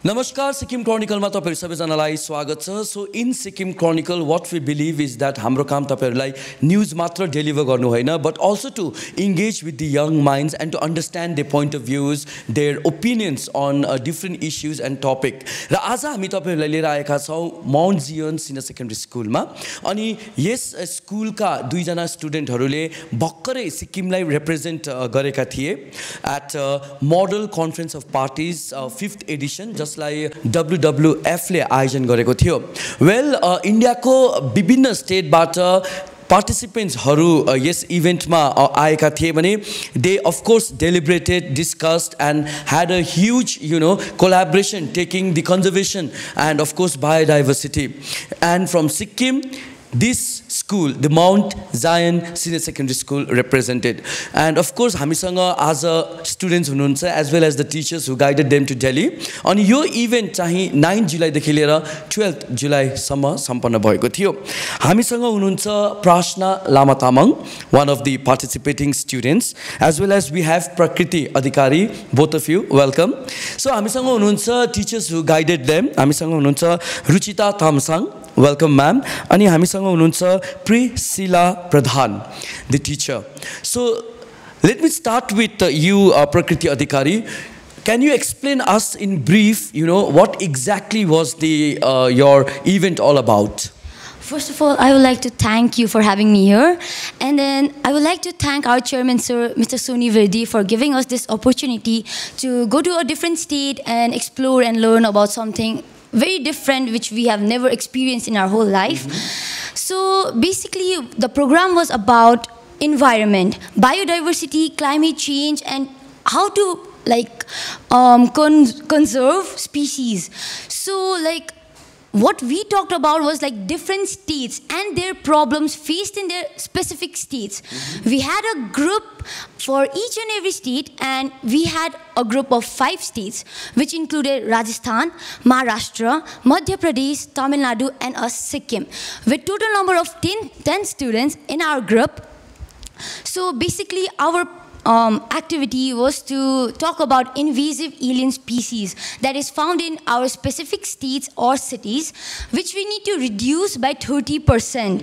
नमस्कार सिक्किम क्रोनिकलमा तपाईहरु सबैजनालाई स्वागत छ। So in Sikkim Chronicle what we believe is that हाम्रो काम तपाईहरुलाई न्यूज मात्र डेलिभर गर्नु होइन but also to engage with the young minds and to understand their point of views their opinions on different issues and topic. र आज हामी तपाईहरुलाई लिएर आएका छौं माउन्ट जियोन सिनियर सेकेन्डरी स्कुलमा। अनि यस स्कुलका दुईजना स्टुडेन्टहरूले भक्करै सिक्किमलाई रिप्रेजेन्ट गरेका थिए at model conference of parties 5th edition जसलाई WWF ले आयोजन गरेको थियो। वेल इन्डियाको विभिन्न स्टेटबाट पार्टिसिपेन्ट्सहरू यस इभेन्टमा आएका थिए भने they of course deliberated discussed and had a huge collaboration taking the conservation and of course biodiversity and from Sikkim this school, the Mount Zion Senior Secondary School represented. And of course, हामीसँग as a students हुनुहुन्छ as well as the teachers who guided them to Delhi. अनि यो event चाहिँ 9 जुलाईदेखि लिएर 12 जुलाईसम्म सम्पन्न भएको थियो। हामीसँग हुनुहुन्छ प्रार्थना Lama Tamang, one of the participating students, as well as we have Prakriti Adhikari, both of you, welcome. So हामीसँग हुनुहुन्छ teachers who guided them. हामीसँग हुनुहुन्छ रुचिता तामसाङ, welcome ma'am. अनि हामीसँग हुनुहुन्छ Priscilla Pradhan, the teacher. So let me start with you, Prakriti Adhikari. Can you explain us in brief, what exactly was the your event all about? First of all, I would like to thank you for having me here. And then I would like to thank our chairman, sir, Mr. Soni Verdi, for giving us this opportunity to go to a different state and explore and learn about something very different which we have never experienced in our whole life. So basically the program was about environment, biodiversity, climate change, and how to conserve species. So what we talked about was different states and their problems faced in their specific states. We had a group for each and every state, and we had a group of 5 states, which included Rajasthan, Maharashtra, Madhya Pradesh, Tamil Nadu, and us, Sikkim, with total number of 10 students in our group. So basically our activity was to talk about invasive alien species that is found in our specific states or cities, which we need to reduce by 30%.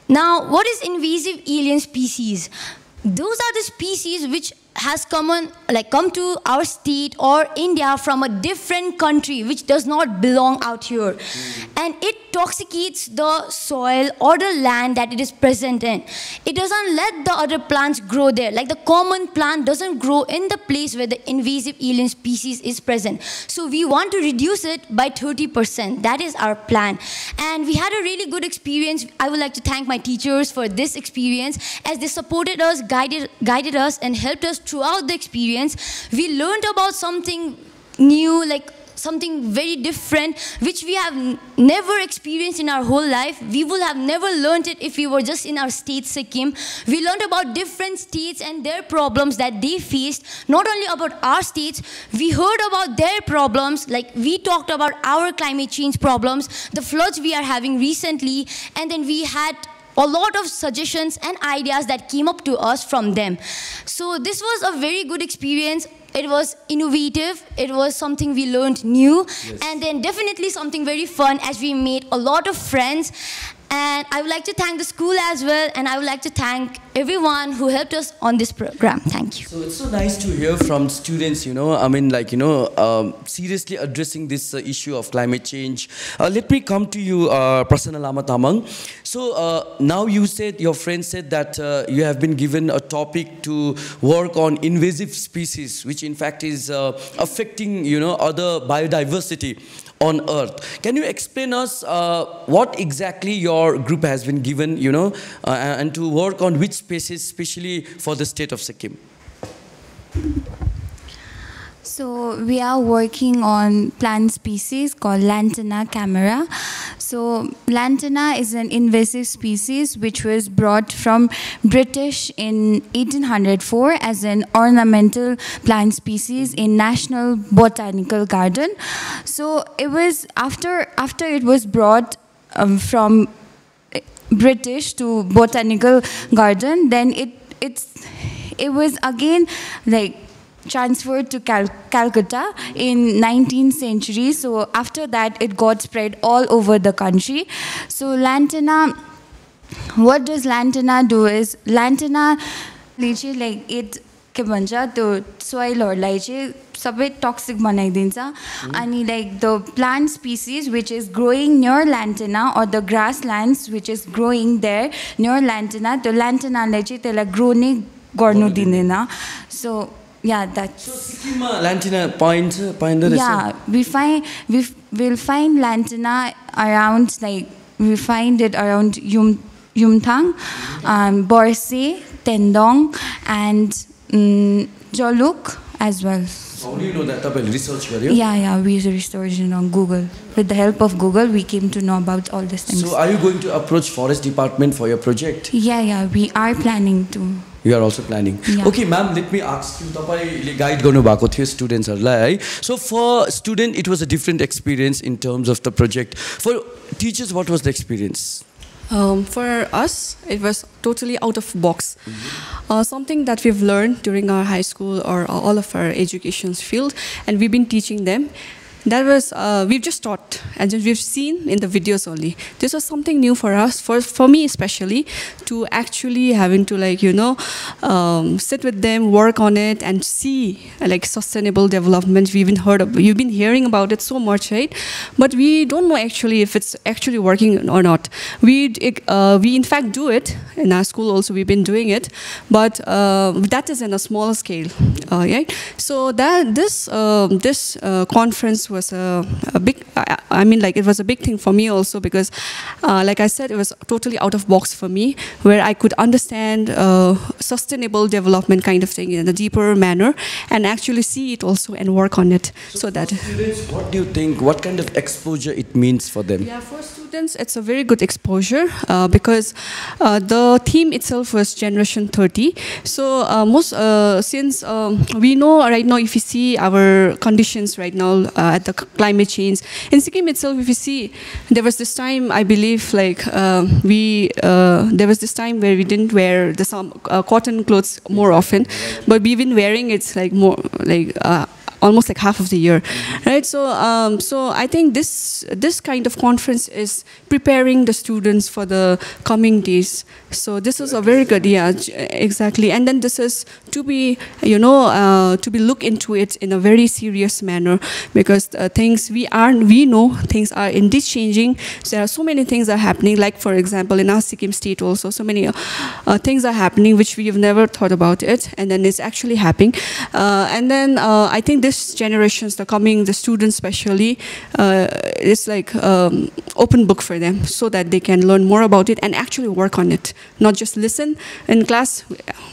Now, what is invasive alien species? Those are the species which has come to our state or India from a different country which does not belong out here. And it toxicates the soil or the land that it is present in. It doesn't let the other plants grow there. Like the common plant doesn't grow in the place where the invasive alien species is present. So we want to reduce it by 30%. That is our plan. And we had a really good experience. I would like to thank my teachers for this experience as they supported us, guided us, and helped us throughout the experience. We learned about something new, something very different, which we have never experienced in our whole life. We would have never learned it if we were just in our state, Sikkim. We learned about different states and their problems that they faced. Not only about our states, we heard about their problems. We talked about our climate change problems, the floods we are having recently, and then we had a lot of suggestions and ideas that came up to us from them. So this was a very good experience. It was innovative, it was something we learned new, yes. And then definitely something very fun as we made a lot of friends. And I would like to thank the school as well, and I would like to thank everyone who helped us on this program. Thank you. So it's so nice to hear from students, seriously addressing this issue of climate change. Let me come to you, Prasanna Lama Tamang. So now you said, your friend said that you have been given a topic to work on invasive species, which in fact is affecting, other biodiversity on Earth. Can you explain us what exactly your group has been given, and to work on which species, especially for the state of Sikkim? So we are working on plant species called Lantana camara. So Lantana is an invasive species which was brought from British in 1804 as an ornamental plant species in National Botanical Garden. So it was after it was brought from British to Botanical Garden, then it was again transferred to Calcutta in 19th century. So after that, it got spread all over the country. So Lantana, what does Lantana do is, Lantana like it के भन्छ त्यो सोइलहरूलाई चाहिँ सबै toxic बनाइदिन्छ अनि like the plant species which is growing near lantana or the grasslands which is growing there near lantana त्यो ल्यान्टेनाले चाहिँ त्यसलाई ग्रो नै गर्नु दिँदैन सो या द्याट्स ल्यान्टेना पाइँदो रहेछ या we will find lantana around like we find it around Yumthang Barsey Tendong and Jaluk as well. How do you know that? You research? Yeah, we researched it on Google. With the help of Google, we came to know about all these things. So are you going to approach forest department for your project? Yeah, we are planning to. You are also planning. Yeah. Okay, ma'am, let me ask you. You guide garnu students. So for student, it was a different experience in terms of the project. For teachers, what was the experience? For us, it was totally out of box. Something that we've learned during our high school or all of our education field, and we've been teaching them. That was, we've just taught and just we've seen in the videos only. This was something new for us, for me especially, to actually having to sit with them, work on it and see like sustainable development. You've been hearing about it so much, right? But we don't know actually if it's actually working or not. We in fact do it in our school also, we've been doing it, but that is in a smaller scale, right? So that this conference was a big, it was a big thing for me also because, like I said, it was totally out of box for me, where I could understand sustainable development kind of thing in a deeper manner and actually see it also and work on it. So that. Students, what do you think? What kind of exposure it means for them? Yeah, for students, it's a very good exposure because the theme itself was Generation 30. So since we know right now, if you see our conditions right now at the climate change in Sikkim itself, if you see, there was this time I believe there was this time where we didn't wear the cotton clothes more often, but we've been wearing it like more almost like half of the year, right? So I think this kind of conference is preparing the students for the coming days. So this is a very good, exactly. And then this is to be, to be looked into it in a very serious manner because things we know things are indeed changing. So there are so many things are happening. Like for example, in our Sikkim state also, so many things are happening which we have never thought about it, and then it's actually happening. And then I think this generations, the students especially, it's like open book for them so that they can learn more about it and actually work on it. Not just listen in class,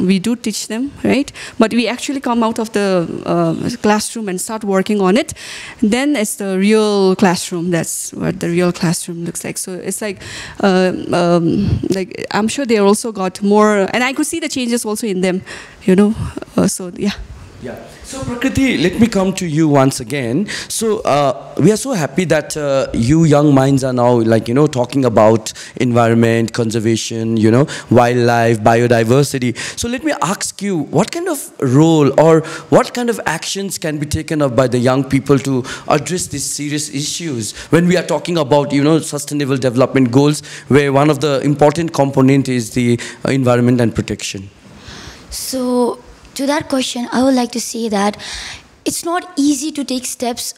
we do teach them, right? But we actually come out of the classroom and start working on it. Then it's the real classroom. That's what the real classroom looks like. So it's like I'm sure they also got more, and I could see the changes also in them, so yeah. Yeah. So Prakriti, let me come to you once again. So we are so happy that you young minds are now talking about environment, conservation, wildlife, biodiversity. So let me ask you, what kind of role or what kind of actions can be taken up by the young people to address these serious issues when we are talking about, sustainable development goals, where one of the important component is the environment and protection? So to that question, I would like to say that it's not easy to take steps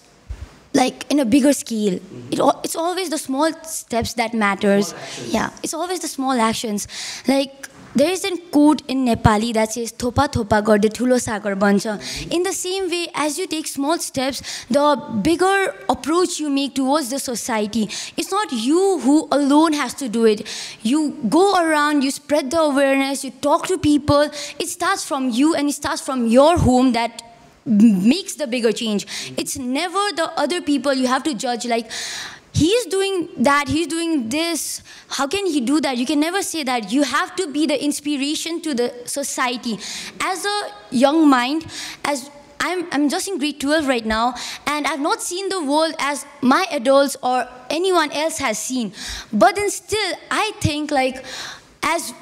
like in a bigger scale. It's always the small steps that matters. Yeah, it's always the small actions. Like there is a quote in Nepali that says "Thopa thopa garde thulo sagar bancha." In the same way, as you take small steps, the bigger approach you make towards the society. It's not you who alone has to do it. You go around, you spread the awareness, you talk to people. It starts from you and it starts from your home that makes the bigger change. It's never the other people you have to judge like, he's doing that, he's doing this, how can he do that? You can never say that. You have to be the inspiration to the society. As a young mind, as I'm just in grade 12 right now, and I've not seen the world as my adults or anyone else has seen. But then still, I think like, as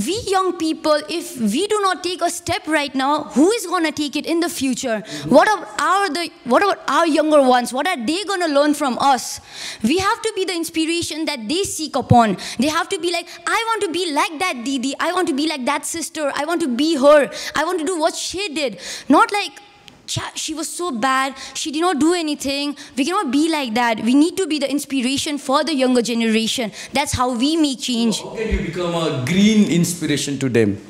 we young people, if we do not take a step right now, who is going to take it in the future? What about our younger ones? What are they going to learn from us? We have to be the inspiration that they seek upon. They have to be like, I want to be like that Didi. I want to be like that sister. I want to be her. I want to do what she did. Not like, she was so bad, she did not do anything. We cannot be like that. We need to be the inspiration for the younger generation. That's how we make change. How can you become a green inspiration to them?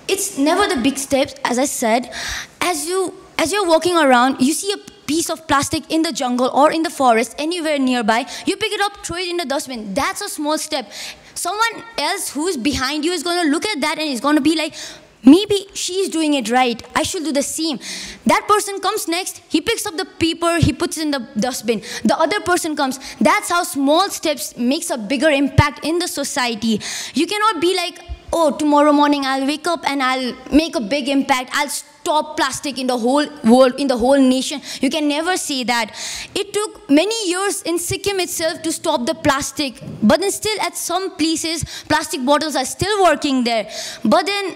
It's never the big steps, as I said. As you're walking around, you see a piece of plastic in the jungle or in the forest, anywhere nearby, you pick it up, throw it in the dustbin. That's a small step. Someone else who's behind you is going to look at that and is going to be like, maybe she's doing it right. I should do the same. That person comes next. He picks up the paper. He puts it in the dustbin. The other person comes. That's how small steps makes a bigger impact in the society. You cannot be like, oh, tomorrow morning I'll wake up and I'll make a big impact. I'll stop plastic in the whole world, in the whole nation. You can never say that. It took many years in Sikkim itself to stop the plastic. But then still at some places, plastic bottles are still working there. But then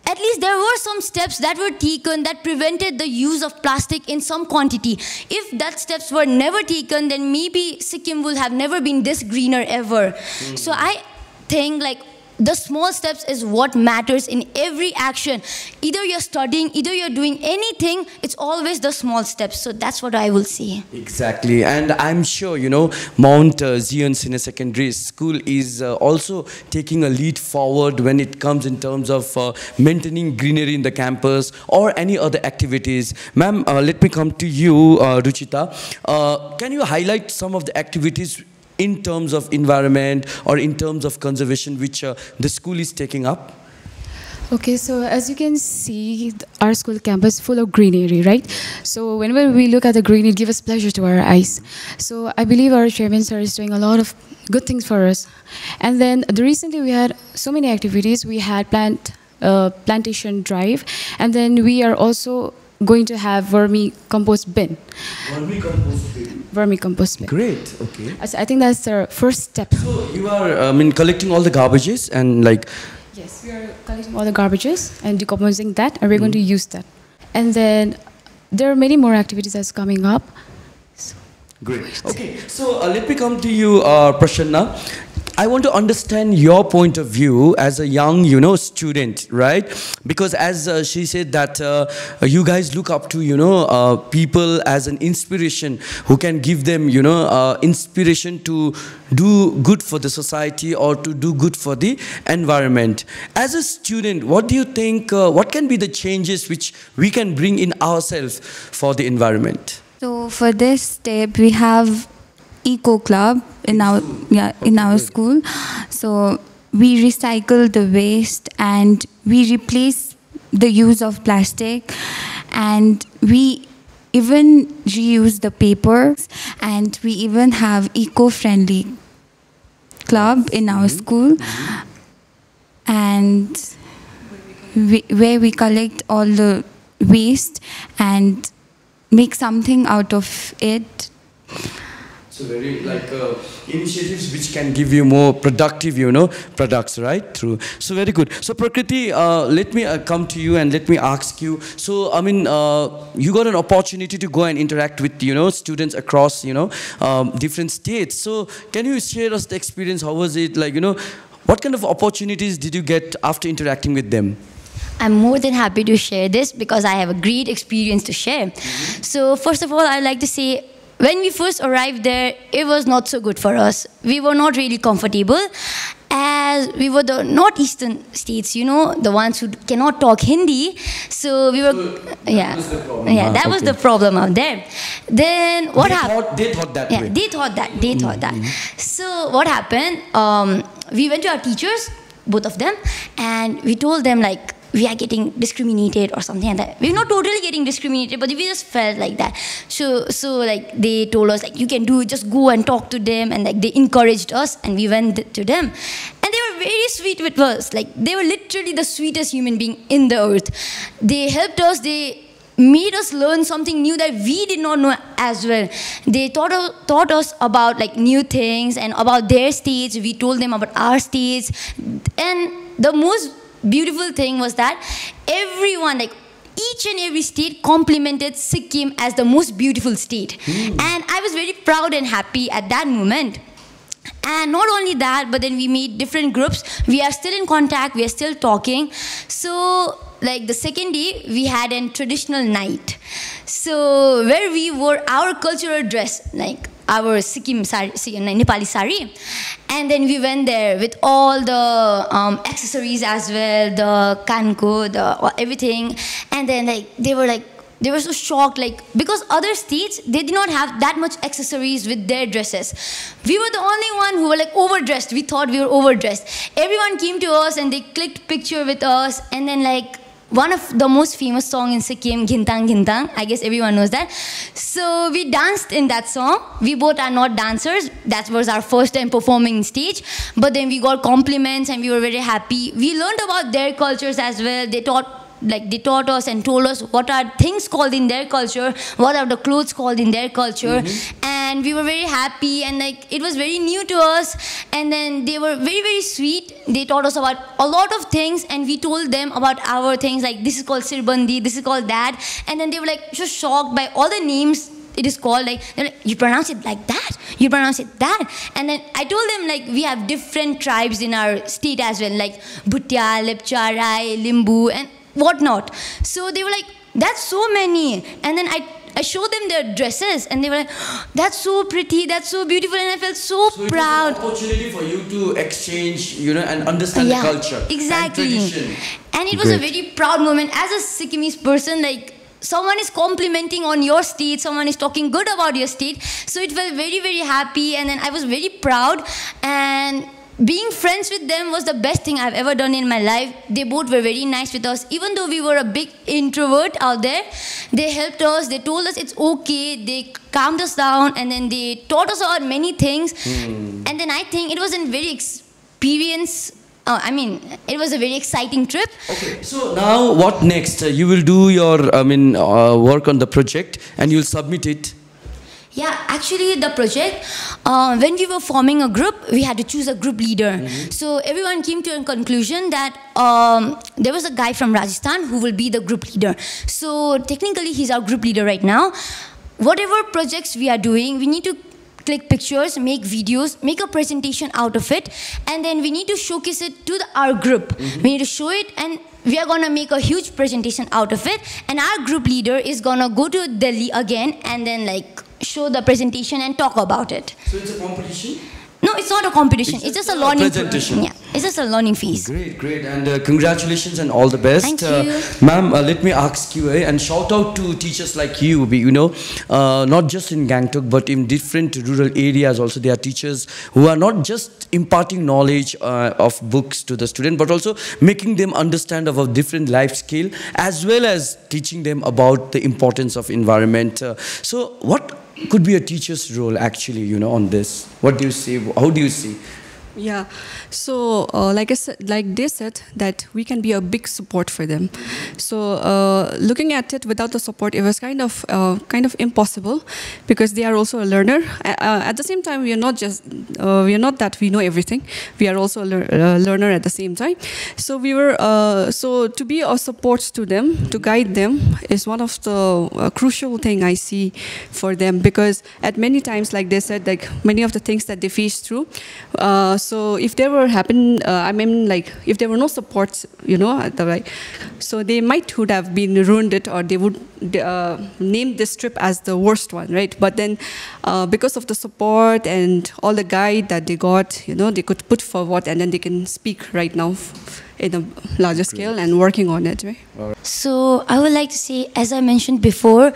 at least there were some steps that were taken that prevented the use of plastic in some quantity. If that steps were never taken, then maybe Sikkim would have never been this greener ever. So I think like the small steps is what matters in every action. Either you're studying, either you're doing anything, it's always the small steps. So that's what I will say. Exactly. And I'm sure, you know, Mount Zion Senior Secondary School is also taking a lead forward when it comes in terms of maintaining greenery in the campus or any other activities. Ma'am, let me come to you, Ruchita. Can you highlight some of the activities in terms of environment or in terms of conservation which the school is taking up? Okay, so as you can see, our school campus is full of greenery, right? So whenever we look at the green, it gives us pleasure to our eyes. So I believe our chairman sir is doing a lot of good things for us. And then recently we had so many activities. We had plantation drive, and then we are also going to have vermicompost bin. Vermicompost bin. Vermicompost bin. Great. Okay. I think that's the first step. So you are, collecting all the garbages and like. Yes, we are collecting all the garbages and decomposing that, and we're going to use that. And then there are many more activities that's coming up. So. Great. Okay. So let me come to you, Prasanna. I want to understand your point of view as a young, student, right? Because as she said that you guys look up to, people as an inspiration who can give them, inspiration to do good for the society or to do good for the environment. As a student, what do you think, what can be the changes which we can bring in ourselves for the environment? So for this step, we have Eco Club in our school. So we recycle the waste and we replace the use of plastic, and we even reuse the paper, and we even have eco-friendly club in our school, and where we collect all the waste and make something out of it. So very initiatives which can give you more productive, products, right? True. So very good. So Prakriti, let me come to you and let me ask you. So you got an opportunity to go and interact with students across different states. So can you share us the experience? How was it? What kind of opportunities did you get after interacting with them? I'm more than happy to share this because I have a great experience to share. So first of all, I'd like to say, when we first arrived there, it was not so good for us. We were not really comfortable, as we were the northeastern states, the ones who cannot talk Hindi. So we were, that was the problem out there. Then what happened? They thought that way. They thought that. So what happened? We went to our teachers, both of them, and we told them we are getting discriminated or something like that. We're not totally getting discriminated, but we just felt like that. So they told us you can do it, just go and talk to them, and they encouraged us, and we went to them. And they were very sweet with us. They were literally the sweetest human being in the earth. They helped us, they made us learn something new that we did not know as well. They taught us about new things and about their states. We told them about our states, and the most beautiful thing was that everyone, like each and every state, complimented Sikkim as the most beautiful state. And I was very proud and happy at that moment. And not only that, but then we made different groups. We are still in contact, we are still talking. So like the second day, we had a traditional night. So where we wore our cultural dress, like our Sikkim sari, Nepali sari. And then we went there with all the accessories as well, the kanko, everything. And then like they were so shocked, like, because other states, they did not have that much accessories with their dresses. We were the only one who were like overdressed. We thought we were overdressed. Everyone came to us and they clicked picture with us. And then like one of the most famous song in Sikkim, Gintang Gintang, I guess everyone knows that. So we danced in that song. We both are not dancers. That was our first time performing on stage. But then we got compliments and we were very happy. We learned about their cultures as well. They taught us and told us what are things called in their culture, what are the clothes called in their culture. And we were very happy, and like it was very new to us. And then they were very, very sweet. They taught us about a lot of things, and we told them about our things, like this is called sirbandi, this is called that. And then they were like so shocked by all the names it is called. Like, they're like, you pronounce it like that, you pronounce it that. And then I told them like we have different tribes in our state as well, like Bhutia, Lepcha, Rai, Limbu, and whatnot. So they were like, that's so many. And then I showed them their dresses, and they were like, that's so pretty, that's so beautiful, and I felt so proud. It was an opportunity for you to exchange, and understand the culture. Exactly. And tradition. And it was a very proud moment. As a Sikkimese person, like, someone is complimenting on your state, someone is talking good about your state. So it felt very, very happy, and then I was very proud. And being friends with them was the best thing I've ever done in my life. They both were very nice with us. Even though we were a big introvert out there, they helped us, they told us it's okay, they calmed us down, and then they taught us about many things. And then I think it was a very it was a very exciting trip. Okay, so now what next? You will do your, work on the project and you'll submit it. Yeah, actually the project, when we were forming a group, we had to choose a group leader. So everyone came to a conclusion that there was a guy from Rajasthan who will be the group leader. So technically he's our group leader right now. Whatever projects we are doing, we need to click pictures, make videos, make a presentation out of it, and then we need to showcase it to our group. We need to show it, and we are going to make a huge presentation out of it, and our group leader is going to go to Delhi again and then like show the presentation and talk about it. So it's a competition? No, it's not a competition. It's just a learning presentation. Yeah, it's just a learning phase. Great. And congratulations and all the best. Thank you. Ma'am, let me ask you, and shout out to teachers like you, not just in Gangtok, but in different rural areas also. There are teachers who are not just imparting knowledge of books to the student, but also making them understand about different life skill, as well as teaching them about the importance of environment. So what could be a teacher's role actually, on this? What do you see? How do you see? Yeah, so like they said that we can be a big support for them. So looking at it without the support, it was kind of impossible, because they are also a learner. At the same time, we are not that we know everything. We are also a learner at the same time. So we were so to be a support to them, to guide them, is one of the crucial thing I see for them, because at many times, like they said, like many of the things that they face through. So if there were if there were no supports, so they would have been ruined it, or they would name this trip as the worst one, right? But then because of the support and all the guide that they got, they could put forward, and then they can speak right now in a larger scale and working on it, right? So I would like to say, as I mentioned before,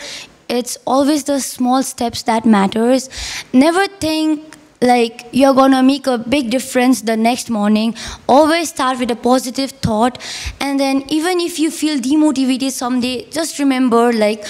it's always the small steps that matters. Never think like you're gonna make a big difference the next morning. Always start with a positive thought, and then even if you feel demotivated someday, just remember, like,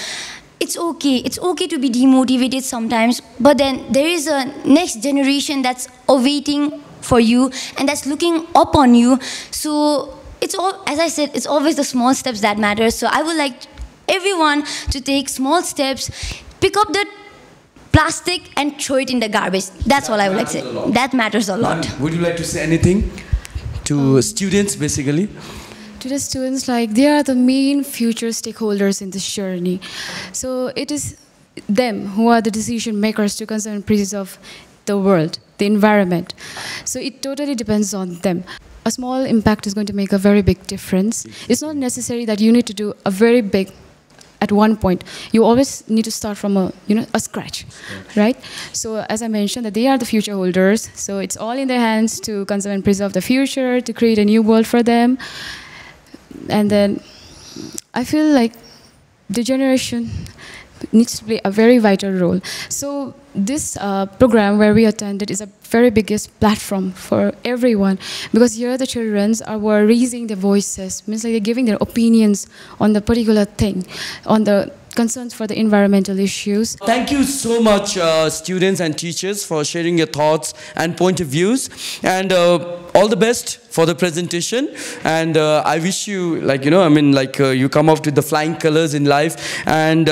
it's okay to be demotivated sometimes, but then there is a next generation that's awaiting for you and that's looking up on you. So it's all, as I said, it's always the small steps that matter. So I would like everyone to take small steps, pick up the plastic and throw it in the garbage. That's all I would like to say. That matters a lot. Would you like to say anything? to students basically? To the students, like, they are the main future stakeholders in this journey. So it is them who are the decision makers to conserve and preserve the world, the environment. So it totally depends on them. A small impact is going to make a very big difference. It's not necessary that you need to do a very big at one point. You always need to start from a scratch, right? So as I mentioned, that they are the future holders. So it's all in their hands to conserve and preserve the future, to create a new world for them. And then I feel like the generation needs to play a very vital role. So this program where we attended is a very biggest platform for everyone, because here the children were raising their voices, means like they're giving their opinions on the particular thing, on the concerns for the environmental issues. Thank you so much, students and teachers, for sharing your thoughts and point of views. And all the best for the presentation. And I wish you, you come up with the flying colors in life. And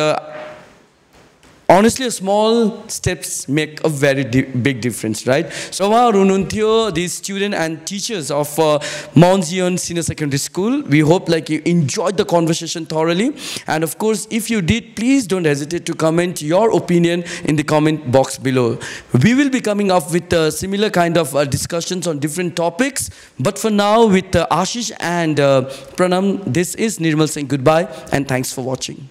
honestly, small steps make a very big difference, right? So, the student and teachers of Mount Zion Senior Secondary School, we hope you enjoyed the conversation thoroughly. And of course, if you did, please don't hesitate to comment your opinion in the comment box below. We will be coming up with similar kind of discussions on different topics. But for now, with Ashish and Pranam, this is Nirmal saying goodbye and thanks for watching.